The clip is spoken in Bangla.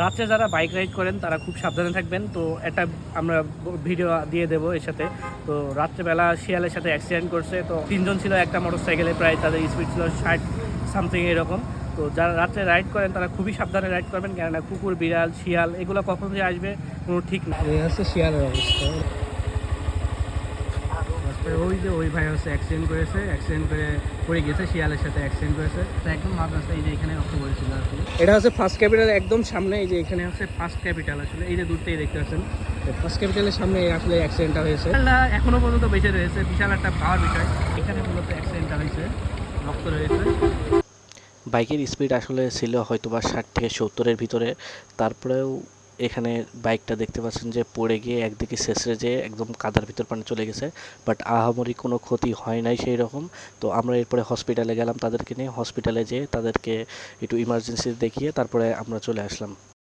রাত্রে যারা বাইক রাইড করেন তারা খুব সাবধানে থাকবেন। তো একটা আমরা ভিডিও দিয়ে দেবো এর সাথে। তো রাত্রেবেলা শিয়ালের সাথে অ্যাক্সিডেন্ট করছে। তো 3 জন ছিল একটা মোটরসাইকেলে, প্রায় তাদের স্পিড ছিল 60 সামথিং এরকম। তো যারা রাত্রে রাইড করেন তারা খুবই সাবধানে রাইড করবেন, কেননা কুকুর, বিড়াল, শিয়াল এগুলো কখন যে আসবে কোনো ঠিক না। এই হচ্ছে শিয়ালের অবস্থা। ওই যে ওই ভাই হচ্ছে অ্যাক্সিডেন্ট করেছে, অ্যাক্সিডেন্ট করে পড়ে গেছে, শিয়ালের সাথে অ্যাক্সিডেন্ট করেছে। তো একদম মাঝ রাস্তায় এই যে এখানে রক্ত পড়েছিল আসলে। এটা হচ্ছে ফার্স্ট ক্যাপিটাল একদম সামনে, এই যে এখানে হচ্ছে ফার্স্ট ক্যাপিটাল আসলে, এই যে দূর থেকে দেখতে পাচ্ছেন ফার্স্ট ক্যাপিটালের সামনে আসলে অ্যাক্সিডেন্টটা হয়েছে। এখনো পর্যন্ত বেঁচে রয়েছে, বিশাল একটা পাওয়ার বিষয়। এখানে মূলত অ্যাক্সিডেন্টটা হয়েছে, রক্ত রয়েছে। বাইকের স্পিড আসলে ছিল হয়তো বা 60 থেকে 70-এর ভিতরে। তারপরেও এখানে বাইকটা দেখতে পাচ্ছেন যে পড়ে গিয়ে একদিকে শেষরে যেয়ে একদম কাদার ভিতর পানি চলে গেছে, বাট আহামরি কোনো ক্ষতি হয় নাই সেই রকম। তো আমরা এরপরে হসপিটালে গেলাম তাদেরকে নিয়ে, হসপিটালে যেয়ে তাদেরকে একটু ইমার্জেন্সি দেখিয়ে তারপরে আমরা চলে আসলাম।